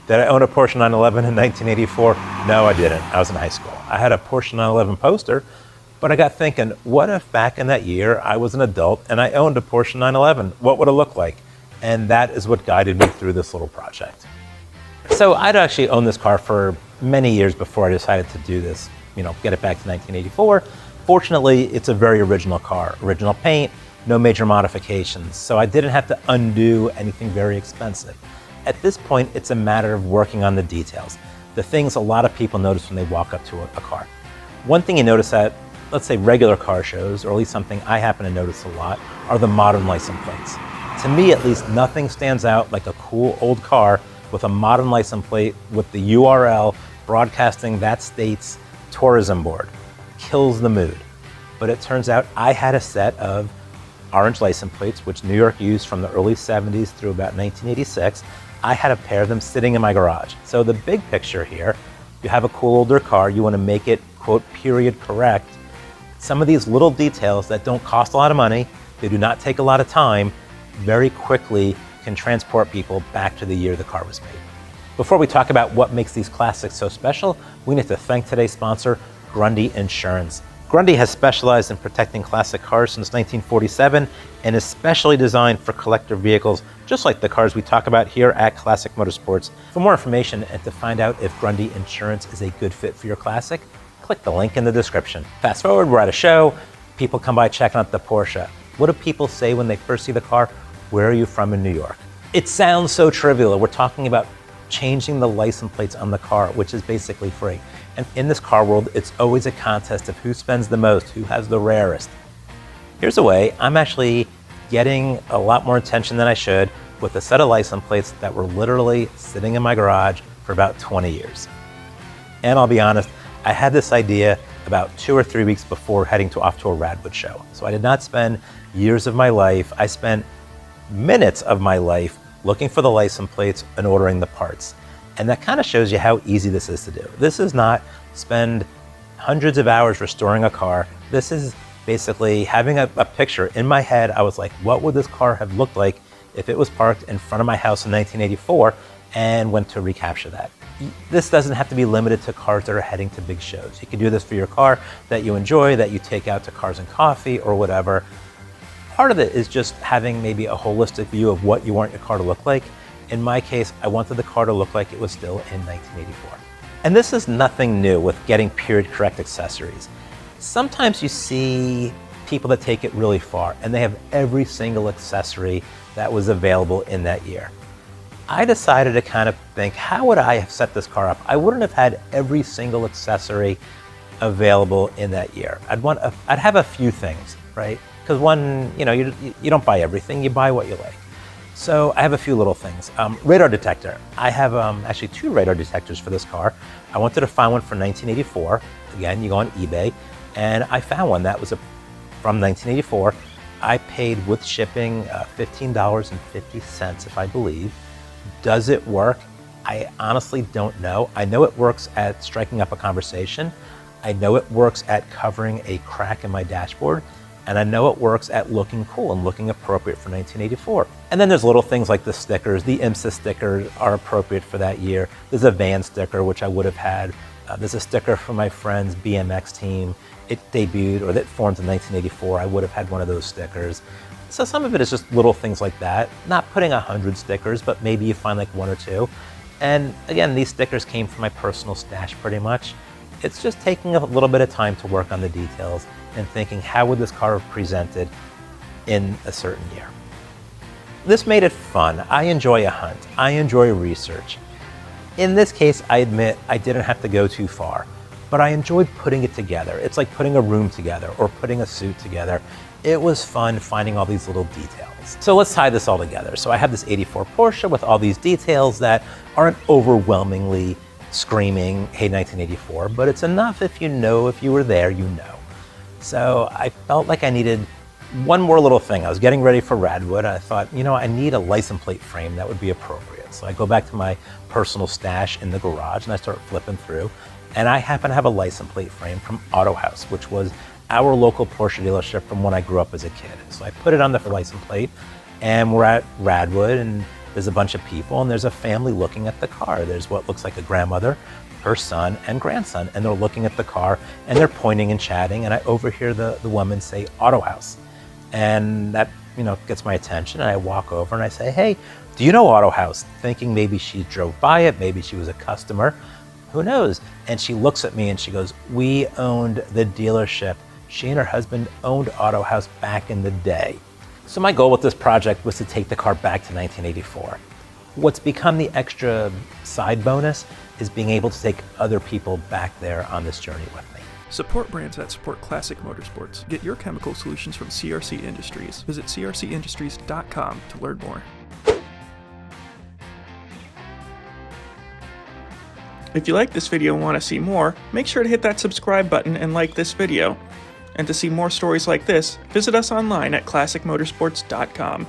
Did I own a Porsche 911 in 1984? No, I didn't. I was in high school. I had a Porsche 911 poster, but I got thinking, what if back in that year I was an adult and I owned a Porsche 911? What would it look like? And that is what guided me through this little project. So I'd actually owned this car for many years before I decided to do this, get it back to 1984. Fortunately, it's a very original car, original paint, no major modifications. So I didn't have to undo anything very expensive. At this point, it's a matter of working on the details, the things a lot of people notice when they walk up to a car. One thing you notice at, let's say, regular car shows, or at least something I happen to notice a lot, are the modern license plates. To me, at least, nothing stands out like a cool old car with a modern license plate with the URL broadcasting that state's tourism board. Kills the mood. But it turns out I had a set of orange license plates, which New York used from the early 70s through about 1986. I had a pair of them sitting in my garage. So the big picture here, you have a cool older car, you want to make it, quote, period correct. Some of these little details that don't cost a lot of money, they do not take a lot of time, very quickly can transport people back to the year the car was made. Before we talk about what makes these classics so special, we need to thank today's sponsor, Grundy Insurance. Grundy has specialized in protecting classic cars since 1947 and is specially designed for collector vehicles, just like the cars we talk about here at Classic Motorsports. For more information and to find out if Grundy Insurance is a good fit for your classic, click the link in the description. Fast forward, we're at a show, people come by checking out the Porsche. What do people say when they first see the car? Where are you from in New York? It sounds so trivial. We're talking about changing the license plates on the car, which is basically free. And in this car world, it's always a contest of who spends the most, who has the rarest. Here's a way I'm actually getting a lot more attention than I should with a set of license plates that were literally sitting in my garage for about 20 years. And I'll be honest, I had this idea about 2 or 3 weeks before heading off to a Radwood show. So I did not spend years of my life. I spent minutes of my life looking for the license plates and ordering the parts. And that kind of shows you how easy this is to do. This is not spend hundreds of hours restoring a car. This is basically having a picture in my head. I was like, what would this car have looked like if it was parked in front of my house in 1984, and went to recapture that. This doesn't have to be limited to cars that are heading to big shows. You can do this for your car that you enjoy, that you take out to Cars and Coffee or whatever. Part of it is just having maybe a holistic view of what you want your car to look like. In my case, I wanted the car to look like it was still in 1984. And this is nothing new with getting period correct accessories. Sometimes you see people that take it really far and they have every single accessory that was available in that year. I decided to kind of think, how would I have set this car up? I wouldn't have had every single accessory available in that year. I'd have a few things, right? Because one, you don't buy everything, you buy what you like. So I have a few little things. Radar detector. I have actually 2 radar detectors for this car. I wanted to find one for 1984. Again, you go on eBay, and I found one that was from 1984. I paid with shipping $15.50, if I believe. Does it work? I honestly don't know. I know it works at striking up a conversation. I know it works at covering a crack in my dashboard. And I know it works at looking cool and looking appropriate for 1984. And then there's little things like the stickers. The IMSA stickers are appropriate for that year. There's a van sticker, which I would have had. There's a sticker for my friend's BMX team. It debuted, or that formed in 1984. I would have had one of those stickers. So some of it is just little things like that. Not putting 100 stickers, but maybe you find like 1 or 2. And again, these stickers came from my personal stash pretty much. It's just taking a little bit of time to work on the details and thinking, how would this car have presented in a certain year? This made it fun. I enjoy a hunt. I enjoy research. In this case, I admit I didn't have to go too far, but I enjoyed putting it together. It's like putting a room together or putting a suit together. It was fun finding all these little details. So let's tie this all together. So I have this 84 Porsche with all these details that aren't overwhelmingly screaming, hey, 1984, but it's enough if you were there, you know. So I felt like I needed one more little thing. I was getting ready for Radwood. I thought, I need a license plate frame that would be appropriate. So I go back to my personal stash in the garage and I start flipping through. And I happen to have a license plate frame from Auto House, which was our local Porsche dealership from when I grew up as a kid. So I put it on the license plate and we're at Radwood and there's a bunch of people and there's a family looking at the car. There's what looks like a grandmother, her son and grandson, and they're looking at the car and they're pointing and chatting, and I overhear the woman say Auto House. And that, gets my attention, and I walk over and I say, hey, do you know Auto House? Thinking maybe she drove by it, maybe she was a customer, who knows? And she looks at me and she goes, we owned the dealership. She and her husband owned Auto House back in the day. So my goal with this project was to take the car back to 1984. What's become the extra side bonus is being able to take other people back there on this journey with me. Support brands that support Classic Motorsports. Get your chemical solutions from CRC Industries. Visit crcindustries.com to learn more. If you like this video and want to see more, make sure to hit that subscribe button and like this video. And to see more stories like this, visit us online at classicmotorsports.com.